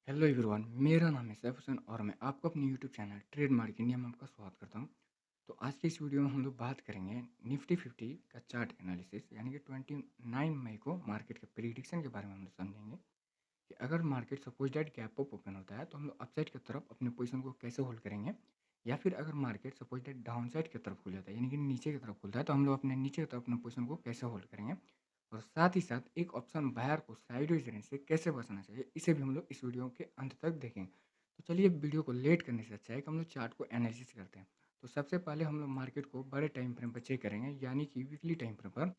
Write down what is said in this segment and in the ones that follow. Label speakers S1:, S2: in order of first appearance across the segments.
S1: Hello everyone, मेरा नाम है सैफ हुसैन और मैं आपको अपने YouTube channel trade mark India में आपका स्वागत करता हूं। तो आज की इस वीडियो में हम लोग बात करेंगे निफ्टी 50 का चार्ट एनालिसिस यानी कि 29 मई को मार्केट के प्रिडिक्शन के बारे में हम लोग समझेंगे कि अगर market suppose date gap up open होता है तो हम लोग अपसाइड की तरफ अपने पोजीशन को कैसे होल्ड करेंगे, या फिर अगर market suppose date down side की तरफ खुल जाता है यानी कि नीचे की तरफ खुलता है तो हम लोग अपने नीचे की तरफ अपने पोजीशन को कैसे होल्ड करेंगे, और साथ ही साथ एक ऑप्शन बायर को साइडवेज रेंज से कैसे बचना चाहिए, इसे भी हम लोग इस वीडियो के अंत तक देखेंगे। तो चलिए वीडियो को लेट करने से अच्छा है कि हम लोग चार्ट को एनालिसिस करते हैं। तो सबसे पहले हम लोग मार्केट को बड़े टाइम फ्रेम पर चेक करेंगे यानी कि वीकली टाइम फ्रेम पर,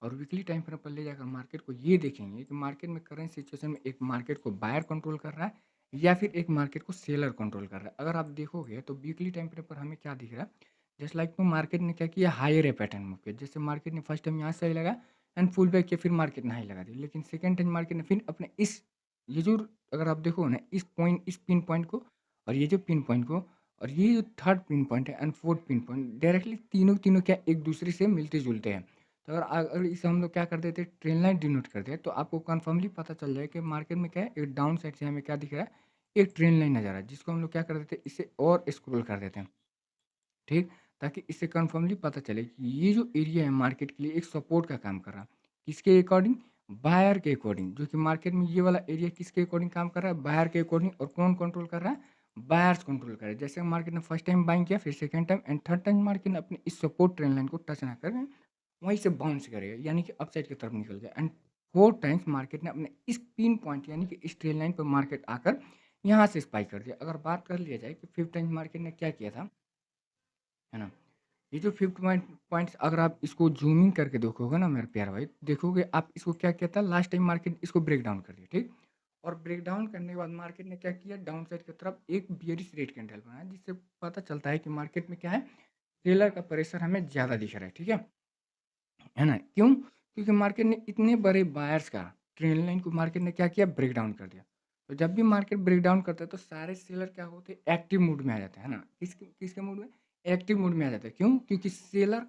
S1: और वीकली टाइम फ्रेम पर ले जाकर मार्केट को ये देखेंगे कि मार्केट में करंट सिचुएशन में एक मार्केट को बायर कंट्रोल कर रहा है या फिर एक मार्केट को सेलर कंट्रोल कर रहा है। अगर आप देखोगे तो वीकली टाइम फ्रेम पर हमें क्या दिख रहा है, जस्ट लाइक तो मार्केट ने क्या किया, हायर पैटर्न मूव किया। जैसे मार्केट ने फर्स्ट टाइम यहाँ से लगा एंड फुल बैक किया, फिर मार्केट ने हाई लगा दी, लेकिन सेकेंड टाइम मार्केट ने फिर अपने इस ये जो अगर आप देखो ना इस पिन पॉइंट को और ये जो पिन पॉइंट को और ये जो थर्ड पिन पॉइंट है and fourth pin point directly तीनों तीनों क्या एक दूसरे से मिलते जुलते हैं। तो अगर इसे हम लोग क्या कर देते ट्रेन लाइन डिनोट कर दे तो आपको कन्फर्मली पता चल जाए कि मार्केट में क्या है, एक डाउन साइड से हमें क्या दिख रहा है, एक ट्रेन लाइन नजर आ रहा है, जिसको हम लोग क्या कर देते हैं, इसे और स्क्रॉल कर देते हैं। ठीक, ताकि इससे कन्फर्मली पता चले कि ये जो एरिया है मार्केट के लिए एक सपोर्ट का काम कर रहा है। किसके अकॉर्डिंग, बायर के अकॉर्डिंग, जो कि मार्केट में ये वाला एरिया किसके अकॉर्डिंग काम कर रहा है, बायर के अकॉर्डिंग। और कौन कंट्रोल कर रहा है, बायर्स कंट्रोल कर रहे हैं। जैसे मार्केट ने फर्स्ट टाइम बाइंग किया, फिर second time and third time market ने अपने इस सपोर्ट ट्रेन लाइन को टच ना कर वहीं से बाउंस करेगा यानी कि अपसाइड की तरफ निकल गया। एंड फोर टाइम्स मार्केट ने अपने इस पिन पॉइंट यानी कि इस ट्रेन लाइन पर मार्केट आकर यहाँ से स्पाइक कर दिया। अगर बात कर लिया जाए कि फिफ्थ टाइम मार्केट ने क्या किया था, है ना, ये जो फिफ्थ पॉइंट्स अगर आप इसको जूमिंग करके देखोगे ना मेरे प्यारे भाई, देखोगे आप इसको क्या किया था, लास्ट टाइम मार्केट इसको ब्रेक डाउन कर दिया। ठीक, और ब्रेक डाउन करने के बाद मार्केट ने क्या किया, डाउन साइड की तरफ एक बियरिश रेट कैंडल बनाया, जिससे पता चलता है कि मार्केट में क्या है, सेलर का प्रेशर हमें ज़्यादा दिख रहा है। ठीक है ना, क्यों, क्योंकि मार्केट ने इतने बड़े बायर्स का ट्रेंड लाइन को मार्केट ने क्या किया, ब्रेक डाउन कर दिया। तो जब भी मार्केट ब्रेक डाउन करता है तो सारे सेलर क्या होते हैं, एक्टिव मूड में आ जाते हैं, है ना। किसके किसके मूड में, एक्टिव मूड में आ जाता है। क्यों, क्योंकि सेलर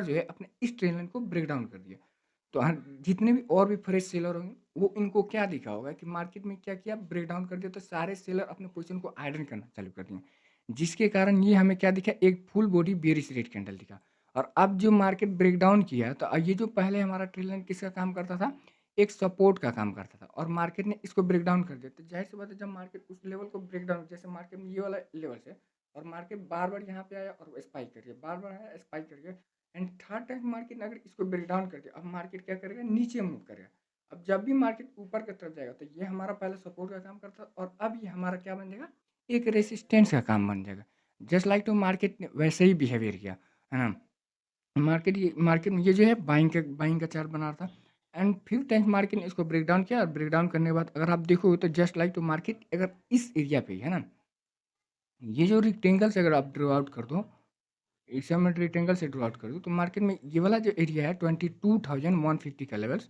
S1: जो है अपने इस ट्रेंड लाइन को ब्रेक डाउन कर दिया। तो जितने भी और भी फ्रेश सेलर होंगे वो इनको क्या दिखा होगा कि मार्केट में क्या किया, ब्रेक डाउन कर दिया, तो सारे सेलर अपने पोजीशन को आइडन करना चालू कर दिए, जिसके कारण ये हमें क्या दिखा, एक full body bearish rate candle दिखा। और अब जो मार्केट ब्रेक डाउन किया तो ये जो पहले हमारा ट्रेंड लाइन किसका काम करता था, एक सपोर्ट का काम करता था, और मार्केट ने इसको ब्रेक डाउन कर दिया। तो जाहिर सी बात है, जब मार्केट उस लेवल को ब्रेक डाउन, जैसे मार्केट में ये वाला लेवल से और मार्केट बार बार यहाँ पे आया और स्पाइक कर गया, बार बार आया स्पाइक कर गया, एंड थर्ड टाइम मार्केट ने अगर इसको ब्रेक डाउन कर दिया, अब मार्केट क्या करेगा, नीचे मूव करेगा। अब जब भी मार्केट ऊपर की तरफ जाएगा तो ये हमारा पहले सपोर्ट का काम करता है, और अब ये हमारा क्या बन जाएगा, एक रेसिस्टेंस का काम बन जाएगा। जस्ट लाइक तो मार्केट ने वैसे ही बिहेवियर किया, है ना। मार्केट में ये जो है बाइंग का चार्ट बना रहा था, एंड फिर टाइम्स मार्केट ने इसको ब्रेक डाउन किया, और ब्रेक डाउन करने के बाद अगर आप देखोगे तो जस्ट लाइक तो मार्केट अगर इस एरिया पे, है ना, ये जो रेक्टेंगल से अगर आप ड्रॉ आउट कर दो, इसे मैं रेक्टेंगल से ड्रॉ आउट कर दूँ तो मार्केट में ये वाला जो एरिया है 22,150 का लेवल्स,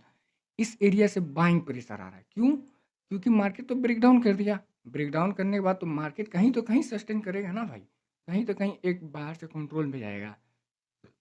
S1: इस एरिया से बाइंग प्रेशर आ रहा है। क्यों, क्योंकि मार्केट तो ब्रेक डाउन कर दिया, ब्रेक डाउन करने के बाद तो मार्केट कहीं तो कहीं सस्टेन करेगा ना भाई, कहीं तो कहीं एक बाहर से कंट्रोल में जाएगा,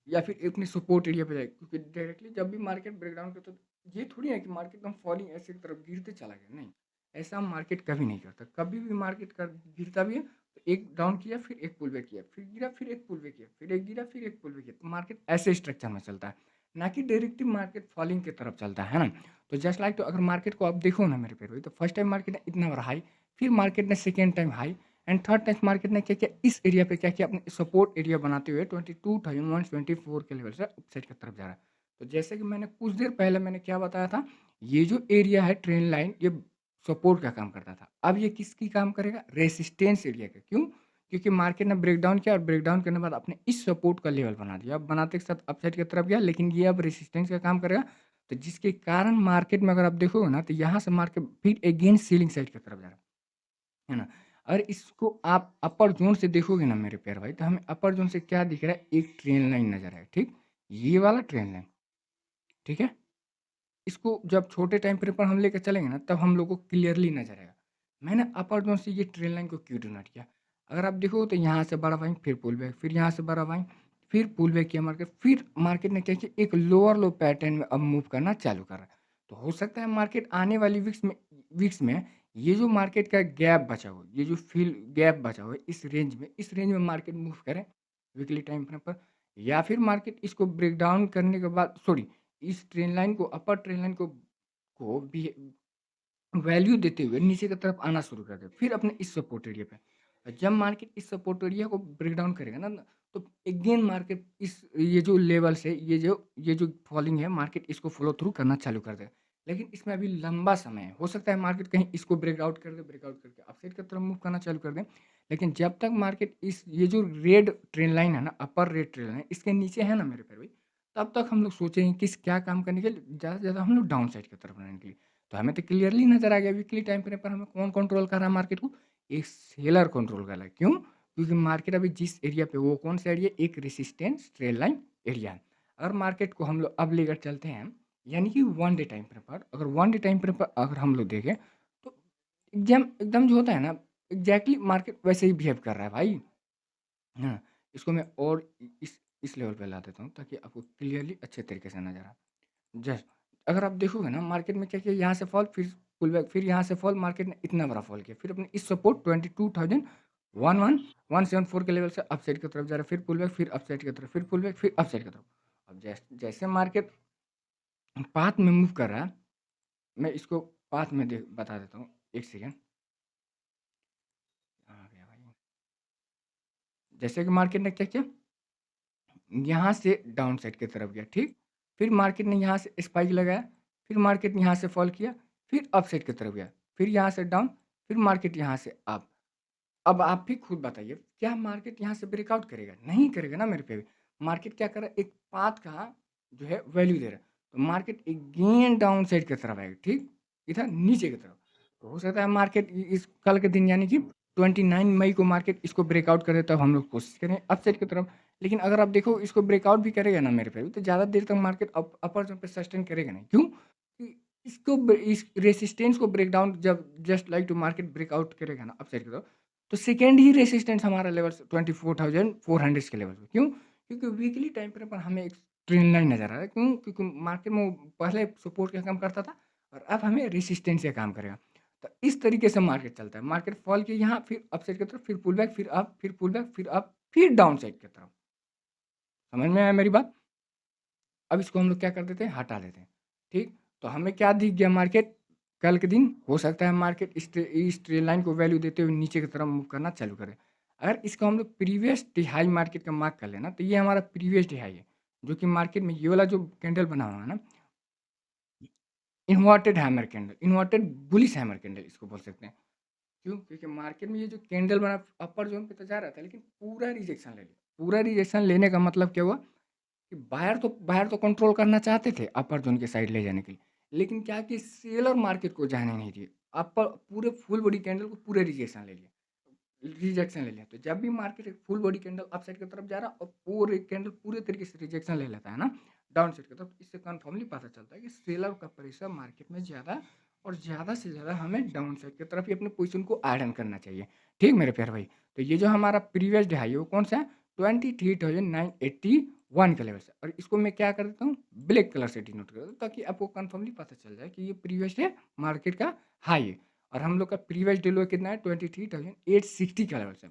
S1: या फिर अपने सपोर्ट एरिया पे जाएगा। क्योंकि डायरेक्टली जब भी मार्केट ब्रेकडाउन करता है तो ये थोड़ी है कि मार्केट एकदम फॉलिंग ऐसे की तरफ गिरते चला गया, नहीं, ऐसा मार्केट कभी नहीं करता। कभी भी मार्केट कर गिरता भी है तो एक डाउन किया, फिर एक पुल बैक किया, फिर गिरा, फिर एक पुल बैक किया, फिर एक गिरा, फिर एक पुल बैक किया। तो मार्केट ऐसे स्ट्रक्चर में चलता है, ना कि डायरेक्टली मार्केट फॉलिंग की तरफ चलता है ना। तो जस्ट लाइक तो अगर मार्केट को आप देखो ना मेरे पेड़, तो फर्स्ट टाइम मार्केट ने इतना बड़ा हाई, फिर मार्केट ने second time high, and third time market ने क्या किया, इस एरिया पे क्या किया, अपने सपोर्ट एरिया बनाते हुए 22,124 के लेवल से अपसाइड की तरफ जा रहा है। तो जैसे कि मैंने कुछ देर पहले मैंने क्या बताया था, ये जो एरिया है ट्रेंड लाइन, ये सपोर्ट का काम करता था, अब ये किसकी काम करेगा, रेसिस्टेंस एरिया का। क्यों, क्योंकि मार्केट ने ब्रेकडाउन किया, और ब्रेकडाउन करने के बाद अपने इस सपोर्ट का लेवल बना दिया, अब बनाते के साथ अपसाइड की तरफ गया, लेकिन ये अब रेसिस्टेंस का काम करेगा। तो जिसके कारण मार्केट में अगर आप देखोगे ना तो यहाँ से मार्केट फिर अगेन सीलिंग साइड की तरफ जा रहा है ना। अगर इसको आप अपर ज़ोन से देखोगे ना मेरे प्यारे भाई, तो हमें अपर ज़ोन से क्या दिख रहा है, एक ट्रेन लाइन नज़र है, ठीक? ये वाला ट्रेन लाइन, ठीक है? इसको जब छोटे टाइम फ्रेम पर हम लेकर चलेंगे ना, तब हम लोग को क्लियरली नज़र आएगा। मैंने अपर ज़ोन से ये ट्रेन लाइन को क्यों डिनोट किया? अगर आप देखो तो यहाँ से बड़ा बाइंग, फिर पुल बैक, फिर यहाँ से बड़ा बाइंग, फिर पुल बैक किया मार्केट, फिर मार्केट ने क्या किया, एक लोअर लो पैटर्न में अब मूव करना चालू करा। तो हो सकता है मार्केट आने वाली वीक्स में वीक्स में ये जो मार्केट का गैप बचा हुआ है, ये जो फ़िल गैप बचा हुआ है इस रेंज में मार्केट मूव करे वीकली टाइम फ्रेम पर, या फिर मार्केट इसको ब्रेक डाउन करने के बाद सॉरी इस ट्रेंड लाइन को अपर ट्रेंड लाइन को भी वैल्यू देते हुए नीचे की तरफ आना शुरू कर दे, फिर अपने इस सपोर्ट एरिया पे। और जब मार्केट इस सपोर्ट एरिया को ब्रेक डाउन करेगा ना, तो अगेन मार्केट इस ये जो लेवल्स है, ये जो फॉलिंग है, मार्केट इसको फ़ॉलो थ्रू करना चालू कर देगा। लेकिन इसमें अभी लंबा समय है, हो सकता है मार्केट कहीं इसको ब्रेकआउट कर दे, ब्रेकआउट करके अपसाइड की तरफ मूव करना चालू कर दे। लेकिन जब तक मार्केट इस ये जो रेड ट्रेंड लाइन है ना, अपर रेड ट्रेंड लाइन इसके नीचे है ना मेरे प्यारे भाई, तब तक हम लोग सोचेंगे किस क्या काम करने के लिए, ज़्यादा से ज़्यादा हम लोग डाउन साइड की तरफ रहने के लिए। तो हमें तो क्लियरली नज़र आ गया वीकली टाइम फ्रेम पर हमें कौन कंट्रोल कर रहा है मार्केट को? एक सेलर कंट्रोल कर रहा है। क्यों? क्योंकि मार्केट अभी जिस एरिया पे वो कौन सा एरिया? एक रेजिस्टेंस ट्रेंड लाइन एरिया है। अगर मार्केट को हम लोग अब लेकर चलते हैं, यानी कि वन डे टाइम फ्रेम पर, अगर वन डे टाइम फ्रेम पर अगर हम लोग देखें, तो एकदम एकदम जो होता है ना, एग्ज़ैक्टली मार्केट वैसे ही बिहेव कर रहा है भाई। हाँ, इसको मैं और इस लेवल पे ला देता हूँ ताकि आपको क्लियरली अच्छे तरीके से नज़र आए। जस्ट अगर आप देखोगे ना मार्केट में क्या किया, यहाँ से फॉल, फिर पुल बैक, फिर यहाँ से फॉल, मार्केट ने इतना बड़ा फॉल किया, फिर अपने इस सपोर्ट 22,111,174 के लेवल से अपसाइड की तरफ जा रहा है, फिर पुल बैक, फिर अपसाइड की तरफ, फिर पुल बैक, फिर अपसाइड की तरफ। अब जैसे मार्केट पाथ में मूव कर रहा है, मैं इसको पाथ में बता देता हूँ, एक सेकेंड। आ गया भाई। जैसे कि मार्केट ने क्या किया, यहाँ से डाउन साइड की तरफ गया, ठीक? फिर मार्केट ने यहाँ से स्पाइक लगाया, फिर मार्केट ने यहाँ से फॉल किया, फिर अप साइड की तरफ गया, फिर यहाँ से डाउन, फिर मार्केट यहाँ से अप। अब आप भी खुद बताइए, क्या मार्केट यहाँ से ब्रेकआउट करेगा? नहीं करेगा ना मेरे पे। मार्केट क्या कर रहा है, एक पाथ का जो है वैल्यू दे रहा है। तो मार्केट अगेन डाउन साइड की तरफ आएगा, ठीक? इधर नीचे की तरफ। तो हो सकता है मार्केट इस कल के दिन यानी कि 29 मई को मार्केट इसको ब्रेकआउट करे, तब हम लोग कोशिश करें अप साइड की तरफ। लेकिन अगर आप देखो इसको ब्रेकआउट भी करेगा ना मेरे पे, तो ज़्यादा देर तक मार्केट अपर जोन पे सस्टेन करेगा नहीं। क्यों? कि इस रेसिस्टेंस को ब्रेक डाउन जब just like to market breakout करेगा ना अप साइड की तरफ, तो सेकेंड ही रेसिस्टेंस हमारा लेवल 24,400 के लेवल पे। क्यों? क्योंकि वीकली टाइम फ्रेम पर हमें एक ट्रेंड लाइन नज़र आ रहा है। क्यों? क्योंकि मार्केट में वो पहले सपोर्ट का काम करता था और अब हमें रेसिस्टेंस का काम करेगा। तो इस तरीके से मार्केट चलता है। मार्केट फॉल किया यहाँ, फिर अप साइड की तरफ, फिर पुल बैक, फिर अप, फिर पुल बैक, फिर अप, फिर डाउन साइड की तरफ। समझ में आया मेरी बात? अब इसको हम लोग क्या कर देते हैं, हटा देते हैं, ठीक? तो हमें क्या दिख गया, मार्केट कल के दिन हो सकता है मार्केट इस ट्रेन लाइन को वैल्यू देते हुए नीचे की तरफ मूव करना चालू करे। अगर इसको हम लोग प्रीवियस तिहाई मार्केट का मार्क कर लेना, तो ये हमारा प्रीवियस तिहाई है, जो कि मार्केट में ये वाला जो कैंडल बना हुआ है ना, inverted hammer candle, inverted bullish hammer candle इसको बोल सकते हैं। क्यों? क्योंकि मार्केट में ये जो कैंडल बना अपर जोन पे तो जा रहा था, लेकिन पूरा रिजेक्शन ले लिया। पूरा रिजेक्शन लेने का मतलब क्या हुआ कि बायर तो कंट्रोल करना चाहते थे अपर जोन के साइड ले जाने के लिए, लेकिन क्या कि सेलर मार्केट को जाने नहीं दिए। अपर पूरे फुल बॉडी कैंडल को पूरे रिजेक्शन ले लिया। तो जब भी मार्केट एक full body candle up side की तरफ जा रहा और पूरे कैंडल पूरे तरीके से रिजेक्शन ले लेता है ना डाउन साइड की तरफ, इससे कन्फर्मली पता चलता है कि सेलर का प्रेशर मार्केट में ज़्यादा, और ज़्यादा से ज़्यादा हमें डाउन साइड की तरफ ही अपने पोजीशन को ऐड ऑन करना चाहिए। ठीक मेरे प्यारे भाई? तो ये जो हमारा प्रीवियस डे हाई है वो कौन सा है? 23,981 के लेवल से, और इसको मैं क्या कर देता हूँ, ब्लैक कलर से डिनोट कर देता हूँ, ताकि आपको कन्फर्मली पता चल जाए कि ये प्रीवियस डे मार्केट का हाई है। और हम लोग का प्रीवियस डे लो कितना है, 23,860 का लेवल से,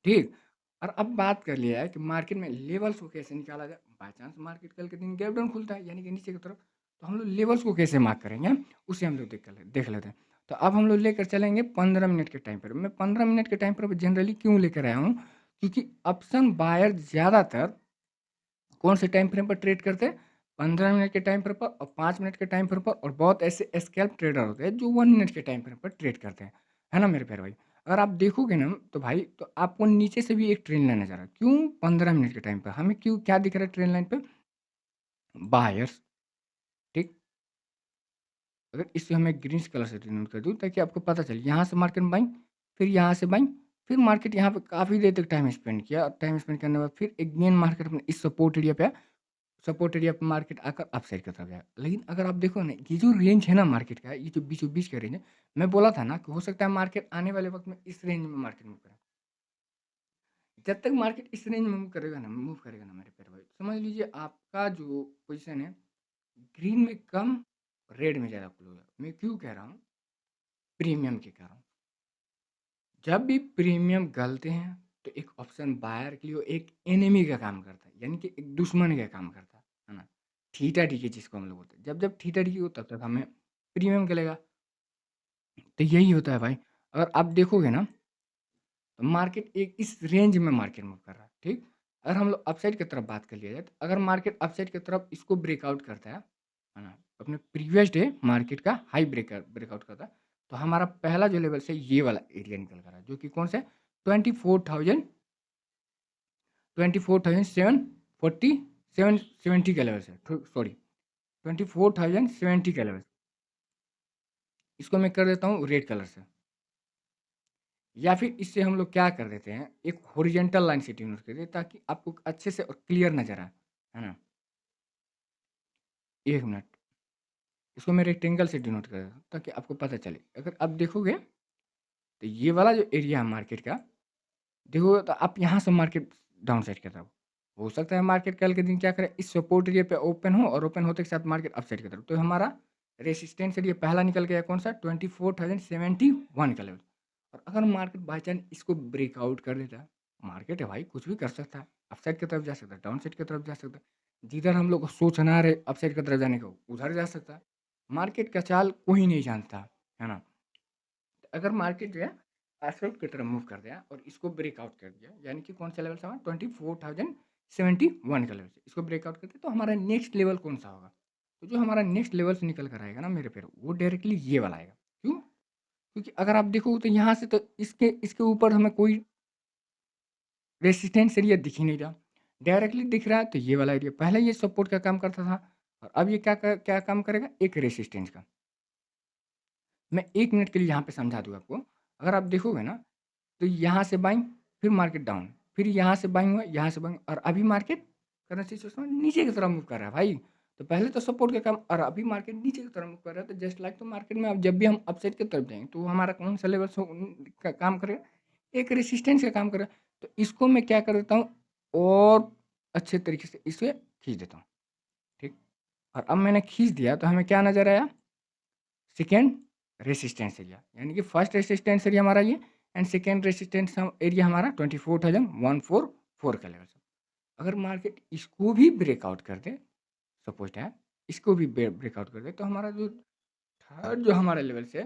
S1: ठीक? और अब बात कर लिया है कि मार्केट में लेवल्स को कैसे निकाला जाए। बाय चांस मार्केट कल के दिन गैप डाउन खुलता है, यानी कि नीचे की तरफ, तो हम लोग लेवल्स को कैसे मार्क करेंगे, उसे हम लोग देख लेते हैं। तो अब हम लोग लेकर चलेंगे 15 मिनट के टाइम पर। मैं 15 मिनट के टाइम पर जनरली क्यों लेकर आया हूँ, क्योंकि ऑप्शन बायर ज़्यादातर कौन से टाइम फ्रेम पर ट्रेड करते हैं, 15 मिनट के टाइम फ्रेम पर और 5 मिनट के टाइम फ्रेम पर, और बहुत ऐसे स्कैल्प ट्रेडर होते हैं जो 1 मिनट के टाइम फ्रेम पर ट्रेड करते हैं, है ना मेरे प्यारे भाई? अगर आप देखोगे ना तो भाई, तो आपको नीचे से भी एक ट्रेंड लाइन नज़र आ रहा है। क्यों? 15 मिनट के टाइम पर हमें क्यों क्या दिख रहा है ट्रेंड लाइन पे? बायर्स, ठीक? अगर इसे हमें ग्रीन कलर से डिनोट कर दूँ ताकि आपको पता चले, यहाँ से मार्केट बाइंग, फिर यहाँ से बाइंग, फिर मार्केट यहाँ पे काफ़ी देर तक टाइम स्पेंड किया, और टाइम स्पेंड करने के बाद फिर अगेन मार्केट अपने इस सपोर्ट एरिया पे आया, सपोर्ट एरिया पे मार्केट आकर अपसाइड की तरफ गया। लेकिन अगर आप देखो ना, ये जो रेंज है ना मार्केट का, ये जो बीचों-बीच का रेंज है, मैं बोला था ना कि हो सकता है मार्केट आने वाले वक़्त में इस रेंज में मार्केट मूव करे। जब तक मार्केट इस रेंज में मूव करेगा ना मेरे प्यारे भाई, समझ लीजिए आपका जो पोज़ीशन है, ग्रीन में कम, रेड में ज़्यादा क्लोज़ है। मैं क्यों कह रहा हूँ? प्रीमियम के कारण। जब भी प्रीमियम गलते हैं तो एक ऑप्शन बायर के लिए वो एक एनिमी का काम करता है, यानी कि एक दुश्मन का काम करता है ना? थीटा डी जिसको हम लोग बोलते हैं। जब थीटा डी हो तब तक हमें प्रीमियम गलेगा। तो यही होता है भाई। अगर आप देखोगे ना तो मार्केट एक इस रेंज में मार्केट मूव कर रहा है, ठीक? अगर हम लोग अपसाइड की तरफ बात कर लिया जाए, तो अगर मार्केट अपसाइड की तरफ इसको ब्रेकआउट करता है ना? अपने प्रीवियस डे मार्केट का हाई ब्रेकआउट करता है, तो हमारा पहला जो लेवल से ये वाला एरिया निकल कर रहा है, जो कि कौन सा है? 24,000 24,740 770 के लेवल से, सॉरी 24,070 के लेवल से। इसको मैं कर देता हूँ रेड कलर से। या फिर इससे हम लोग क्या कर देते हैं, एक हॉरिजॉन्टल लाइन से डिनोट कर देते हैं ताकि आपको अच्छे से और क्लियर नज़र आए, है ना? 1 मिनट, इसको मैं रेक्टेंगल से डिनोट कर देता हूँ ताकि आपको पता चले। अगर आप देखोगे तो ये वाला जो एरिया है मार्केट का, देखोगे तो आप यहाँ से मार्केट डाउन साइड की तरफ हो सकता है मार्केट कल के दिन क्या करे, इस सपोर्ट एरिया पे ओपन हो और ओपन होते के साथ मार्केट अप साइड की तरफ। तो हमारा रेसिस्टेंस एरिया पहला निकल गया कौन सा? 24,071 का लेवल। और अगर मार्केट बाई चांस इसको ब्रेकआउट कर देता है, मार्केट है भाई, कुछ भी कर सकता है। अपसाइड की तरफ जा सकता है, डाउन साइड की तरफ जा सकता है। जिधर हम लोग सोचना रहे अपसाइड की तरफ जाने का, उधर जा सकता है। मार्केट का चाल कोई नहीं जानता, है ना? अगर मार्केट जो है अपसाइड की तरफ मूव कर दिया और इसको ब्रेकआउट कर दिया, यानी कि कौन सा लेवल से हमारा 24,071 का लेवल से इसको ब्रेकआउट करते, तो हमारा नेक्स्ट लेवल कौन सा होगा? तो जो हमारा नेक्स्ट लेवल से निकल कर आएगा ना मेरे पेड़, वो डायरेक्टली ये वाला आएगा। क्यों? क्योंकि अगर आप देखोगे तो यहाँ से तो इसके इसके ऊपर हमें कोई रेसिस्टेंस एरिया दिख ही नहीं रहा। डायरेक्टली दिख रहा है तो ये वाला एरिया, पहले ये सपोर्ट का काम करता था और अब ये क्या काम करेगा? एक रेसिस्टेंस का। मैं 1 मिनट के लिए यहाँ पे समझा दूँ आपको। अगर आप देखोगे ना तो यहाँ से बाइंग, फिर मार्केट डाउन, फिर यहाँ से बाइंग हुआ, यहाँ से बाइंग, और अभी मार्केट करंट सिचुएशन में नीचे की तरफ मूव कर रहा है भाई। तो पहले तो सपोर्ट का काम और अभी मार्केट नीचे की तरफ मूव कर रहा है, तो जस्ट लाइक तो मार्केट में अब जब भी हम अपसाइड की तरफ जाएंगे तो हमारा कौन सा लेवल का काम करेगा? एक रेसिस्टेंस का काम करेगा। तो इसको मैं क्या कर देता हूँ और अच्छे तरीके से इसे खींच देता हूँ, ठीक? और अब मैंने खींच दिया तो हमें क्या नजर आया? सेकेंड रेसिस्टेंस एरिया, यानी कि फर्स्ट रेसिस्टेंस एरिया हमारा ये, एंड सेकेंड रेसिस्टेंस एरिया हमारा 24,144 का लेवल से। अगर मार्केट इसको भी ब्रेकआउट कर दे, सपोज है इसको भी ब्रेकआउट कर दे, तो हमारा जो थर्ड जो हमारा लेवल से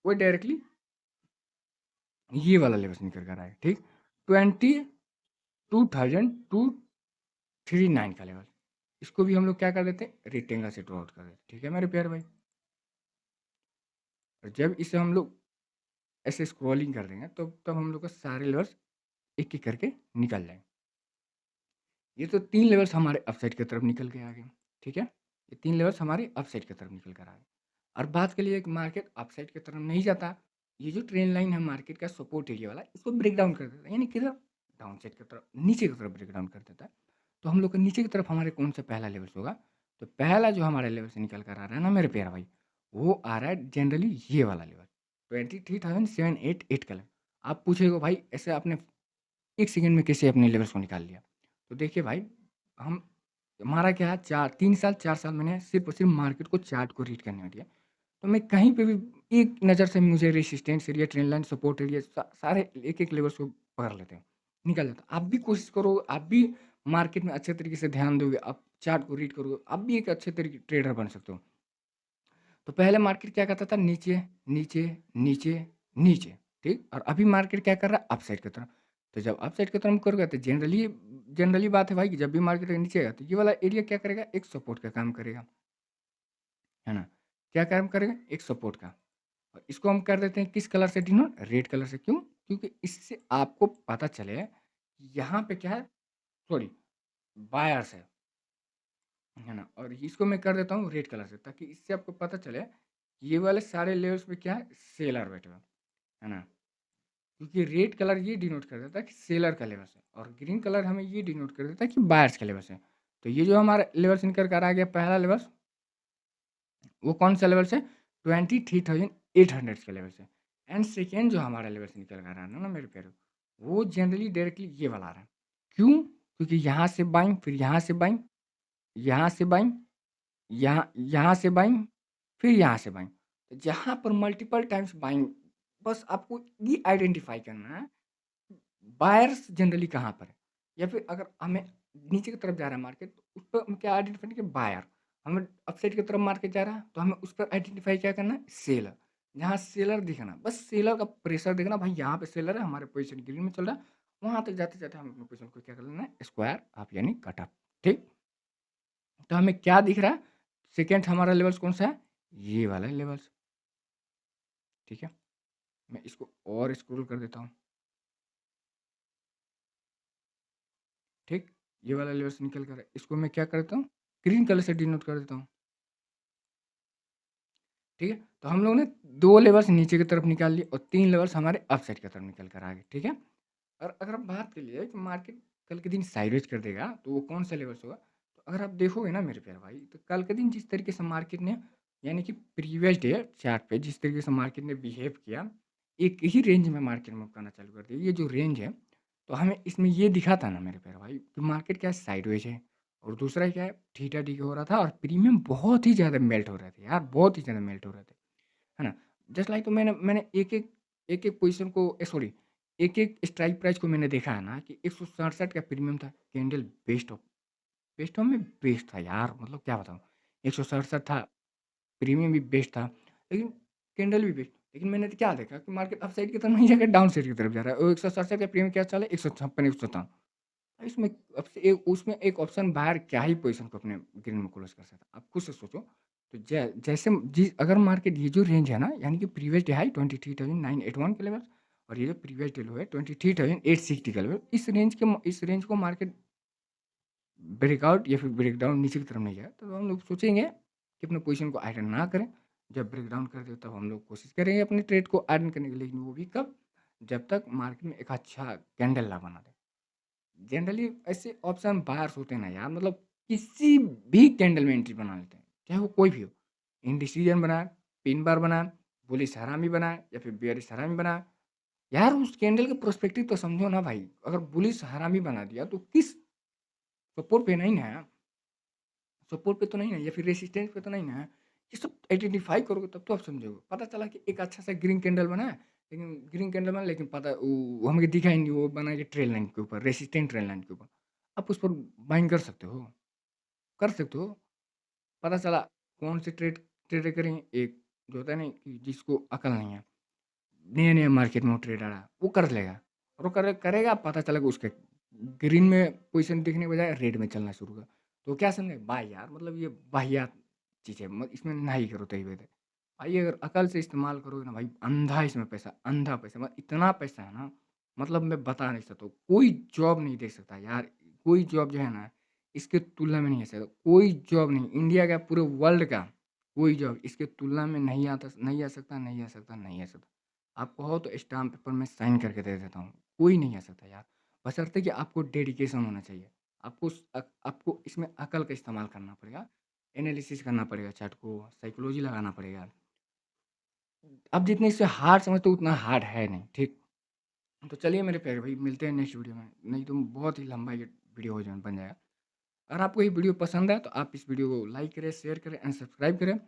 S1: वो डायरेक्टली ये वाला लेवल से निकल कर आएगा, ठीक? 22,239 का लेवल। इसको भी हम लोग क्या कर देते हैं? रेक्टेंगल से ड्रॉ आउट कर देते हैं, ठीक है मेरे प्यारे भाई? और जब इसे हम लोग ऐसे स्क्रॉलिंग कर देंगे तो तब हम लोग का सारे लेवल्स एक एक करके निकल जाएंगे। ये तो 3 लेवल्स हमारे अपसाइड की तरफ निकल के आ गए, ठीक है? ये 3 लेवल्स हमारे अपसाइड की तरफ निकल कर आ गए। और बात करिए कि मार्केट अपसाइड की तरफ नहीं जाता, ये जो ट्रेंड लाइन है मार्केट का सपोर्ट एरिया वाला, इसको ब्रेक डाउन कर देता है, यानी किधर? डाउन साइड की तरफ, नीचे की तरफ ब्रेक डाउन कर देता है। तो हम लोग का नीचे की तरफ हमारे कौन सा पहला लेवल्स होगा? तो पहला जो हमारे लेवल से निकल कर आ रहा है ना मेरे प्यारे भाई, वो आ रहा है जनरली ये वाला लेवल, 23,788 का लेवल। आप पूछेगा भाई ऐसे आपने 1 सेकंड में कैसे अपने लेवल्स को निकाल लिया? तो देखिए भाई, हम हमारा क्या है, 3 साल 4 साल मैंने सिर्फ़ और सिर्फ़ मार्केट को चार्ट को रीड करने में दिया। तो मैं कहीं पे भी एक नज़र से मुझे resistance area, trend line, support area सारे एक-एक लेवल्स को पकड़ लेते हैं, निकल जाता है। आप भी कोशिश करो, आप भी मार्केट में अच्छे तरीके से ध्यान दोगे, आप चार्ट को रीड करोगे, आप भी एक अच्छे तरीके ट्रेडर बन सकते हो। तो पहले मार्केट क्या करता था? नीचे, नीचे, नीचे, नीचे, ठीक? और अभी मार्केट क्या कर रहा है? अपसाइड की तरफ। तो जब अपसाइड की तरफ करोगे तो जनरली जनरली बात है भाई कि जब भी मार्केट नीचे आएगा तो ये वाला एरिया क्या करेगा? एक सपोर्ट का काम करेगा, है ना? क्या काम करेगा? एक सपोर्ट का। और इसको हम कर देते हैं किस कलर से डिनोट? रेड कलर से। क्यों? क्योंकि इससे आपको पता चले कि यहाँ पे क्या है, सॉरी, बायर्स है ना? और इसको मैं कर देता हूँ रेड कलर से ताकि इससे आपको पता चले कि ये वाले सारे लेवल्स पे क्या है? सेलर बैठे हुए हैं, है ना? क्योंकि रेड कलर ये डिनोट कर देता है कि सेलर का लेवल्स है और ग्रीन कलर हमें ये डिनोट कर देता है कि बायर्स का लेवल्स है। तो ये जो हमारा लेवल्स निकल कर आ गया पहला लेवल्स, वो कौन सा लेवल से? 23,800 के लेवल से। एंड सेकेंड जो हमारा लेवल से निकल कर आ रहा है ना मेरे प्यारे, वो जनरली डायरेक्टली ये वाला आ रहा है। क्यों? क्योंकि यहाँ से बाइंग, फिर यहाँ से बाइंग, यहाँ से बाइंग, यहाँ यहाँ से बाइंग, फिर यहाँ से बाइंग। जहाँ पर मल्टीपल टाइम्स बाइंग, बस आपको ये आइडेंटिफ़ाई करना है, बायर्स जनरली कहाँ पर है? या फिर अगर हमें नीचे की तरफ जा रहा है मार्केट, तो उस पर हम क्या आइडेंटिफ़ाई करेंगे? बायर। हमें अपसाइड की तरफ मार्केट जा रहा है, तो हमें उस पर आइडेंटिफ़ाई क्या करना है? सेलर। जहाँ सेलर दिखना, बस सेलर का प्रेशर देखना, भाई यहाँ पे सेलर है, हमारे पोज़ीशन ग्रीन में चल रहा है, वहाँ तक जाते-जाते हमें अपने पोज़ीशन को क्या कर लेना है? स्क्वायर ऑफ यानी कट ऑफ, ठीक? तो हमें क्या दिख रहा है? सेकंड हमारा लेवल्स कौन-सा है? ये वाला लेवल्स, ठीक है? मैं इसको और स्क्रॉल कर देता हूँ, ठीक? ये वाला लेवल्स निकल कर इसको मैं क्या करता हूँ? ग्रीन कलर से डिनोट कर देता हूँ, ठीक है? तो हम लोगों ने 2 लेवल्स नीचे की तरफ निकाल लिए और 3 लेवल्स हमारे अप साइड की तरफ निकल कर आ गए, ठीक है? और अगर हम बात कर लिए कि मार्केट कल के दिन साइडवेज कर देगा, तो वो कौन-सा लेवल्स होगा? तो अगर आप देखोगे ना मेरे प्यारे भाई, तो कल के दिन जिस तरीके से मार्केट ने, यानी कि प्रीवियस डे चार्ट पे जिस तरीके से मार्केट ने बिहेव किया, एक ही रेंज में मार्केट मूव करना चालू कर दिया। ये जो रेंज है, तो हमें इसमें ये दिखा था ना मेरे प्यारे भाई कि मार्केट क्या है, साइडवेज है, और दूसरा क्या है, थीटा डी हो रहा था और प्रीमियम बहुत ही ज़्यादा मेल्ट हो रहे थे यार, बहुत ही ज़्यादा मेल्ट हो रहे थे। है ना? जस्ट लाइक, तो मैंने मैंने एक-एक पोज़ीशन को सॉरी, एक-एक स्ट्राइक प्राइस को मैंने देखा है ना कि 167 का प्रीमियम था, कैंडल बेस्ट ऑफ में बेस्ट था यार, मतलब क्या बताऊँ? 167 था, प्रीमियम भी बेस्ट था, लेकिन कैंडल भी बेस्ट। लेकिन मैंने तो क्या देखा कि मार्केट अप साइड की तरफ नहीं जाके डाउन साइड की तरफ जा रहा है, और 167 का प्रीमियम क्या चला है? 156, 157। इसमें अब से एक उसमें एक ऑप्शन बाहर क्या ही पोज़ीशन को अपने ग्रीन में क्लोज़ कर सकता है। आप खुद से सोचो, तो जैसे अगर मार्केट ये जो रेंज है ना, यानी कि प्रीवियस डे हाई 23,981 के लेवल, और ये जो प्रीवियस डे लो है 23,860 का लेवल, इस रेंज को मार्केट ब्रेकआउट या फिर ब्रेकडाउन नीचे की तरफ नहीं जाए, तो हम लोग सोचेंगे कि अपने पोज़ीशन को आयरन ना करें। जब ब्रेकडाउन कर दे तब हम लोग कोशिश करेंगे अपने ट्रेड को आयरन करने की, लेकिन वो भी कब? जब तक मार्केट में एक अच्छा कैंडल ना बना दे। जनरली ऐसे ऑप्शन बायर्स होते हैं ना यार, मतलब किसी भी कैंडल में एंट्री बना लेते हैं, चाहे वो कोई भी हो। इंडिसीजन बनाए, पिन बार बनाए, बुलिश हरामी बनाए या फिर बेयरिश हरामी बनाए। यार उस कैंडल का पर्सपेक्टिव तो समझो ना भाई, अगर बुलिश हरामी बना दिया तो किस सपोर्ट पे नहीं ना है, सपोर्ट पे तो नहीं है या फिर रेसिस्टेंस पे तो नहीं ना है। ये सब आइडेंटिफ़ाई करोगे तब तो आप समझोगे। पता चला कि एक अच्छा सा ग्रीन कैंडल बना है, लेकिन ग्रीन कैंडल बना, लेकिन पता वो हमें दिखा ही नहीं, वो बना है ट्रेल लाइन के ऊपर, रेसिस्टेंट ट्रेल लाइन के ऊपर। आप उस पर बाइंग कर सकते हो, कर सकते हो। पता चला कौन से ट्रेड करें, एक जो होता है ना कि जिसको अकल नहीं है, नया-नया मार्केट में वो ट्रेड आ रहा है, वो कर लेगा, और वो करेगा, पता चलेगा उसके ग्रीन में पोज़ीशन दिखने के बजाय रेड में चलना शुरू हुआ। तो क्या समझे? भाई यार, मतलब ये वाहियात चीज़ है, इसमें ना ही करो तई बेहतर। भाई अगर अकल से इस्तेमाल करोगे ना भाई, अंधा इसमें पैसा, अंधा पैसा, मतलब इतना पैसा है ना, मतलब मैं बता नहीं सकता हूँ। कोई जॉब नहीं दे सकता यार, कोई जॉब जो है ना, इसके तुलना में नहीं है सकता। कोई जॉब नहीं, इंडिया का, पूरे वर्ल्ड का कोई जॉब इसके तुलना में नहीं आ सकता, नहीं आ सकता, नहीं आ सकता। आप कहो तो स्टाम्प पेपर में साइन करके दे देता हूँ, कोई नहीं आ सकता यार। बशर्ते कि आपको डेडिकेशन होना चाहिए। आपको इसमें अकल का इस्तेमाल करना पड़ेगा, एनालिसिस करना पड़ेगा चार्ट को, साइकोलॉजी लगाना पड़ेगा। आप जितने इसे हार्ड समझते हो उतना हार्ड है नहीं, ठीक? तो चलिए मेरे प्यारे भाई, मिलते हैं नेक्स्ट वीडियो में, नहीं तो बहुत ही लंबा ये वीडियो हो जाए बन जाएगा। अगर आपको ये वीडियो पसंद आए तो आप इस वीडियो को लाइक करें, शेयर करें एंड सब्सक्राइब करें,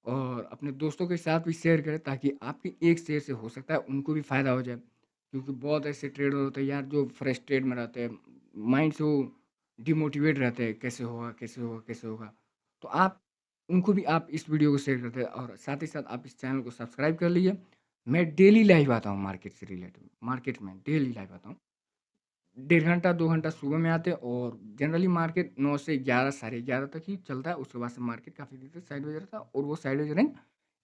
S1: और अपने दोस्तों के साथ भी शेयर करें, ताकि आपके एक शेयर से हो सकता है उनको भी फ़ायदा हो जाए। क्योंकि बहुत ऐसे ट्रेडर होते हैं यार जो फ्रस्ट्रेट में रहते हैं, माइंड से वो डिमोटिवेट रहते हैं, कैसे होगा, कैसे होगा, कैसे होगा। तो आप उनको भी आप इस वीडियो को शेयर करते हैं, और साथ ही साथ आप इस चैनल को सब्सक्राइब कर लीजिए। मैं डेली लाइव आता हूँ मार्केट से रिलेटेड, मार्केट में डेली लाइव आता हूँ। 1.5 घंटा 2 घंटा सुबह में आते हैं, और जनरली मार्केट 9 से 11 साढ़े 11 तक ही चलता है। उसके बाद से मार्केट काफ़ी देर तक साइडवेज रहता है, और वो साइडवेज रेंज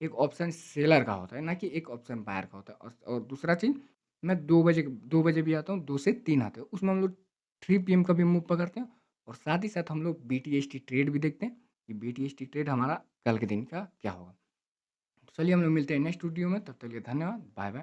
S1: एक ऑप्शन सेलर का होता है, ना कि एक ऑप्शन बायर का होता है। और दूसरा चीज़, मैं 2 बजे भी आता हूँ, 2 से 3 आते हैं। उसमें हम लोग 3 पीएम का भी मूव पकड़ते हैं, और साथ ही साथ हम लोग बीटीएसटी ट्रेड भी देखते हैं कि बीटीएसटी ट्रेड हमारा कल के दिन का क्या होगा। तो चलिए हम लोग मिलते हैं नेक्स्ट वीडियो में, तब तक के लिए धन्यवाद। बाय-बाय।